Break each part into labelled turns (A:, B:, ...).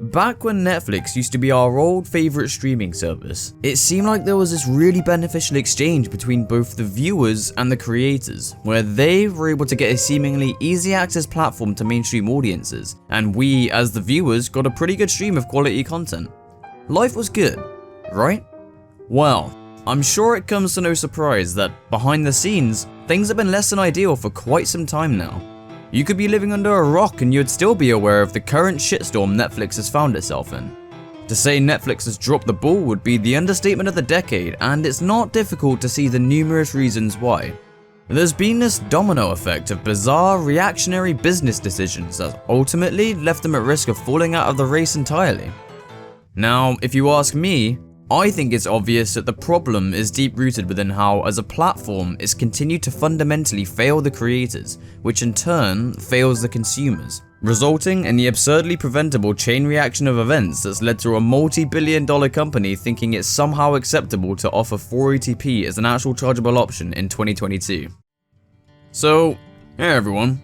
A: Back when Netflix used to be our old favourite streaming service, it seemed like there was this really beneficial exchange between both the viewers and the creators, where they were able to get a seemingly easy access platform to mainstream audiences, and we as the viewers got a pretty good stream of quality content. Life was good, right? Well, I'm sure it comes to no surprise that behind the scenes, things have been less than ideal for quite some time now. You could be living under a rock and you'd still be aware of the current shitstorm Netflix has found itself in. To say Netflix has dropped the ball would be the understatement of the decade, and it's not difficult to see the numerous reasons why. There's been this domino effect of bizarre reactionary business decisions that ultimately left them at risk of falling out of the race entirely. Now, if you ask me, I think it's obvious that the problem is deep-rooted within how, as a platform, it's continued to fundamentally fail the creators, which in turn fails the consumers, resulting in the absurdly preventable chain reaction of events that's led to a multi-billion-dollar company thinking it's somehow acceptable to offer 480p as an actual chargeable option in 2022. So, hey everyone,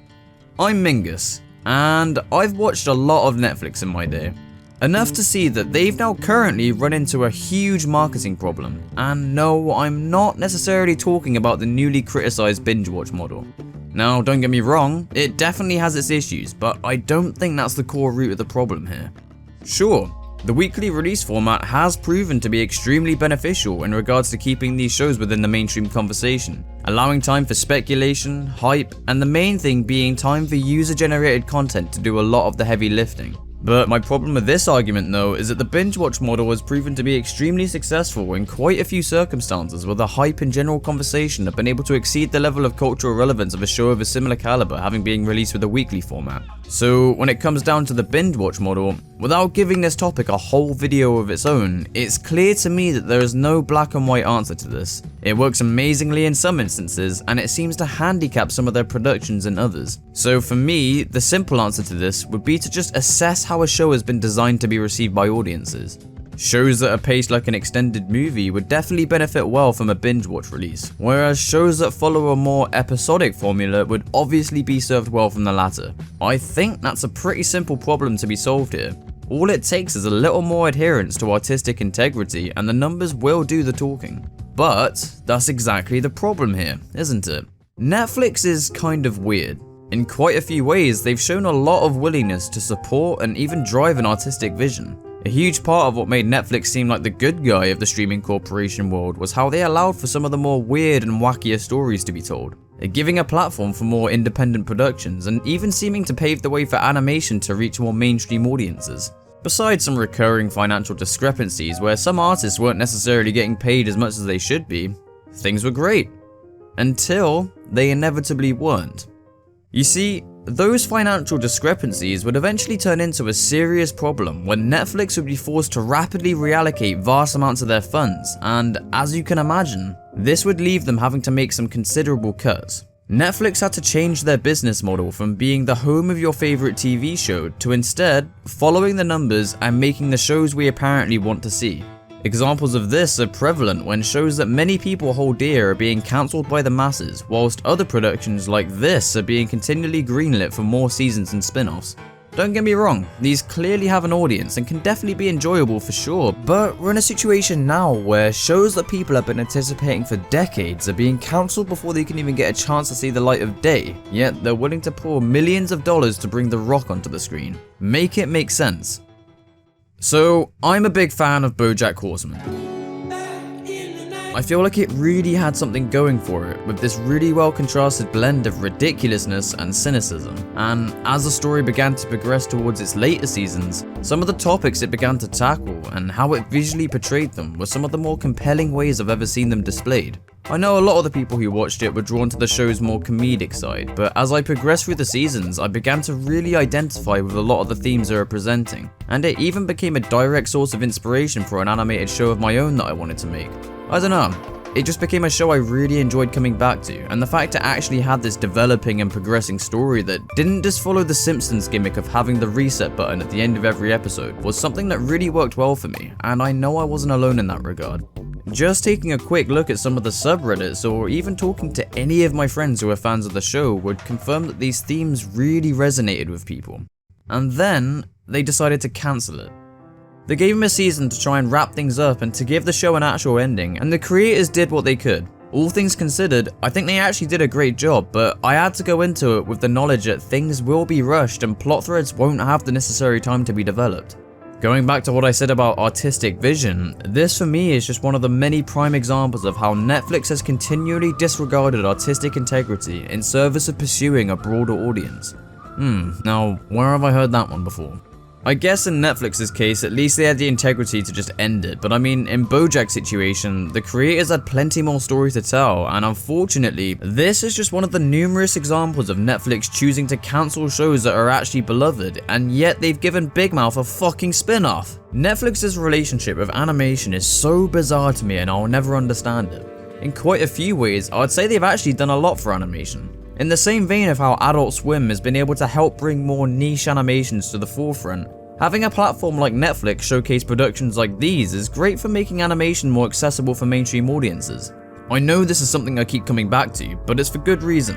A: I'm Mingus, and I've watched a lot of Netflix in my day. Enough to see that they've now currently run into a huge marketing problem, and no, I'm not necessarily talking about the newly criticized binge-watch model. Now, don't get me wrong, it definitely has its issues, but I don't think that's the core root of the problem here. Sure, the weekly release format has proven to be extremely beneficial in regards to keeping these shows within the mainstream conversation, allowing time for speculation, hype, and the main thing being time for user-generated content to do a lot of the heavy lifting. But my problem with this argument though is that the binge-watch model has proven to be extremely successful in quite a few circumstances where the hype and general conversation have been able to exceed the level of cultural relevance of a show of a similar caliber having been released with a weekly format. So when it comes down to the binge-watch model, without giving this topic a whole video of its own, it's clear to me that there is no black and white answer to this. It works amazingly in some instances, and it seems to handicap some of their productions in others. So for me, the simple answer to this would be to just assess how a show has been designed to be received by audiences. Shows that are paced like an extended movie would definitely benefit well from a binge-watch release, whereas shows that follow a more episodic formula would obviously be served well from the latter. I think that's a pretty simple problem to be solved here. All it takes is a little more adherence to artistic integrity and the numbers will do the talking. But that's exactly the problem here, isn't it? Netflix is kind of weird. In quite a few ways, they've shown a lot of willingness to support and even drive an artistic vision. A huge part of what made Netflix seem like the good guy of the streaming corporation world was how they allowed for some of the more weird and wackier stories to be told, giving a platform for more independent productions and even seeming to pave the way for animation to reach more mainstream audiences. Besides some recurring financial discrepancies where some artists weren't necessarily getting paid as much as they should be, things were great. Until they inevitably weren't. You see, those financial discrepancies would eventually turn into a serious problem when Netflix would be forced to rapidly reallocate vast amounts of their funds, and as you can imagine, this would leave them having to make some considerable cuts. Netflix had to change their business model from being the home of your favorite TV show to instead following the numbers and making the shows we apparently want to see. Examples of this are prevalent when shows that many people hold dear are being cancelled by the masses, whilst other productions like this are being continually greenlit for more seasons and spin-offs. Don't get me wrong, these clearly have an audience and can definitely be enjoyable for sure, but we're in a situation now where shows that people have been anticipating for decades are being cancelled before they can even get a chance to see the light of day, yet they're willing to pour millions of dollars to bring The Rock onto the screen. Make it make sense. So, I'm a big fan of Bojack Horseman. I feel like it really had something going for it, with this really well contrasted blend of ridiculousness and cynicism, and as the story began to progress towards its later seasons, some of the topics it began to tackle and how it visually portrayed them were some of the more compelling ways I've ever seen them displayed. I know a lot of the people who watched it were drawn to the show's more comedic side, but as I progressed through the seasons, I began to really identify with a lot of the themes they were presenting, and it even became a direct source of inspiration for an animated show of my own that I wanted to make. I don't know, it just became a show I really enjoyed coming back to, and the fact it actually had this developing and progressing story that didn't just follow the Simpsons gimmick of having the reset button at the end of every episode was something that really worked well for me, and I know I wasn't alone in that regard. Just taking a quick look at some of the subreddits or even talking to any of my friends who are fans of the show would confirm that these themes really resonated with people. And then, they decided to cancel it. They gave him a season to try and wrap things up and to give the show an actual ending, and the creators did what they could. All things considered, I think they actually did a great job, but I had to go into it with the knowledge that things will be rushed and plot threads won't have the necessary time to be developed. Going back to what I said about artistic vision, this for me is just one of the many prime examples of how Netflix has continually disregarded artistic integrity in service of pursuing a broader audience. Now, where have I heard that one before? I guess in Netflix's case, at least they had the integrity to just end it, but I mean, in Bojack's situation, the creators had plenty more story to tell, and unfortunately, this is just one of the numerous examples of Netflix choosing to cancel shows that are actually beloved, and yet they've given Big Mouth a fucking spin-off. Netflix's relationship with animation is so bizarre to me and I'll never understand it. In quite a few ways, I'd say they've actually done a lot for animation. In the same vein of how Adult Swim has been able to help bring more niche animations to the forefront, having a platform like Netflix showcase productions like these is great for making animation more accessible for mainstream audiences. I know this is something I keep coming back to, but it's for good reason.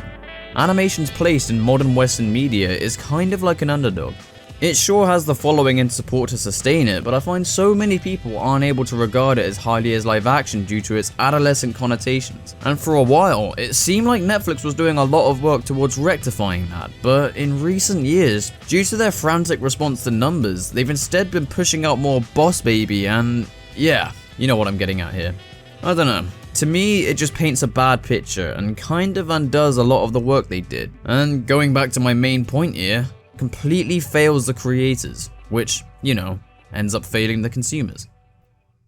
A: Animation's place in modern Western media is kind of like an underdog. It sure has the following and support to sustain it, but I find so many people aren't able to regard it as highly as live action due to its adolescent connotations. And for a while, it seemed like Netflix was doing a lot of work towards rectifying that, but in recent years, due to their frantic response to numbers, they've instead been pushing out more Boss Baby and yeah, you know what I'm getting at here. I don't know. To me, it just paints a bad picture and kind of undoes a lot of the work they did. And going back to my main point here, completely fails the creators, which, you know, ends up failing the consumers.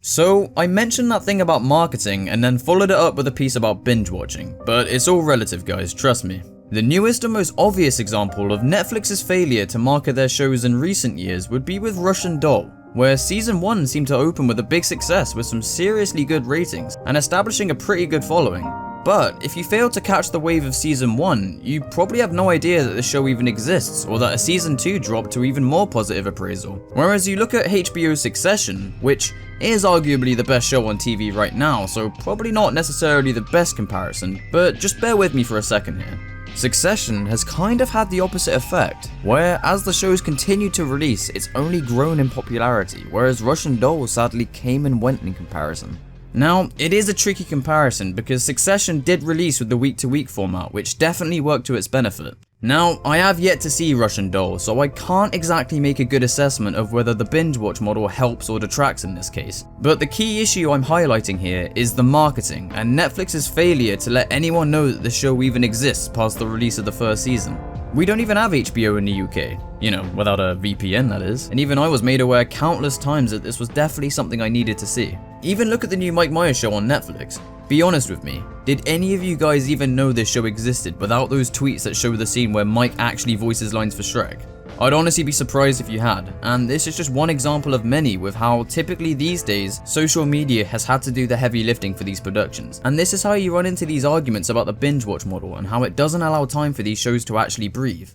A: So, I mentioned that thing about marketing and then followed it up with a piece about binge watching, but it's all relative guys, trust me. The newest and most obvious example of Netflix's failure to market their shows in recent years would be with Russian Doll, where season 1 seemed to open with a big success with some seriously good ratings and establishing a pretty good following. But if you fail to catch the wave of season 1, you probably have no idea that the show even exists or that a season 2 dropped to even more positive appraisal. Whereas you look at HBO's Succession, which is arguably the best show on TV right now, so probably not necessarily the best comparison, but just bear with me for a second here. Succession has kind of had the opposite effect, where as the shows continued to release, it's only grown in popularity, whereas Russian Doll sadly came and went in comparison. Now, it is a tricky comparison because Succession did release with the week-to-week format, which definitely worked to its benefit. Now, I have yet to see Russian Doll, so I can't exactly make a good assessment of whether the binge watch model helps or detracts in this case. But the key issue I'm highlighting here is the marketing and Netflix's failure to let anyone know that the show even exists past the release of the first season. We don't even have HBO in the UK, you know, without a VPN that is, and even I was made aware countless times that this was definitely something I needed to see. Even look at the new Mike Myers show on Netflix. Be honest with me, did any of you guys even know this show existed without those tweets that show the scene where Mike actually voices lines for Shrek? I'd honestly be surprised if you had, and this is just one example of many with how typically these days, social media has had to do the heavy lifting for these productions. And this is how you run into these arguments about the binge watch model and how it doesn't allow time for these shows to actually breathe.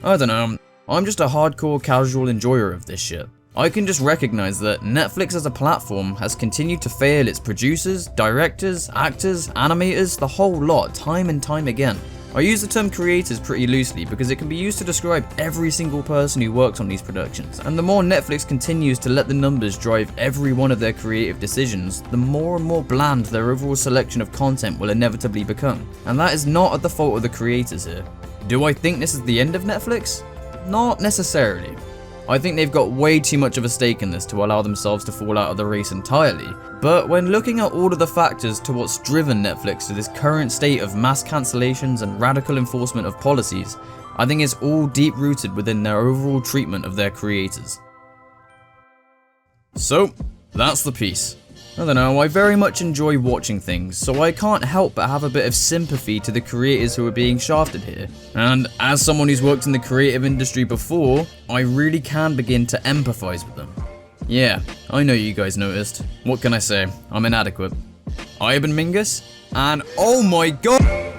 A: I don't know, I'm just a hardcore casual enjoyer of this shit. I can just recognize that Netflix as a platform has continued to fail its producers, directors, actors, animators, the whole lot time and time again. I use the term creators pretty loosely because it can be used to describe every single person who works on these productions, and the more Netflix continues to let the numbers drive every one of their creative decisions, the more and more bland their overall selection of content will inevitably become. And that is not at the fault of the creators here. Do I think this is the end of Netflix? Not necessarily. I think they've got way too much of a stake in this to allow themselves to fall out of the race entirely, but when looking at all of the factors to what's driven Netflix to this current state of mass cancellations and radical enforcement of policies, I think it's all deep rooted within their overall treatment of their creators. So, that's the piece. I don't know, I very much enjoy watching things, so I can't help but have a bit of sympathy to the creators who are being shafted here. And as someone who's worked in the creative industry before, I really can begin to empathize with them. Yeah, I know you guys noticed. What can I say? I'm inadequate. I have been Mingus, and oh my god!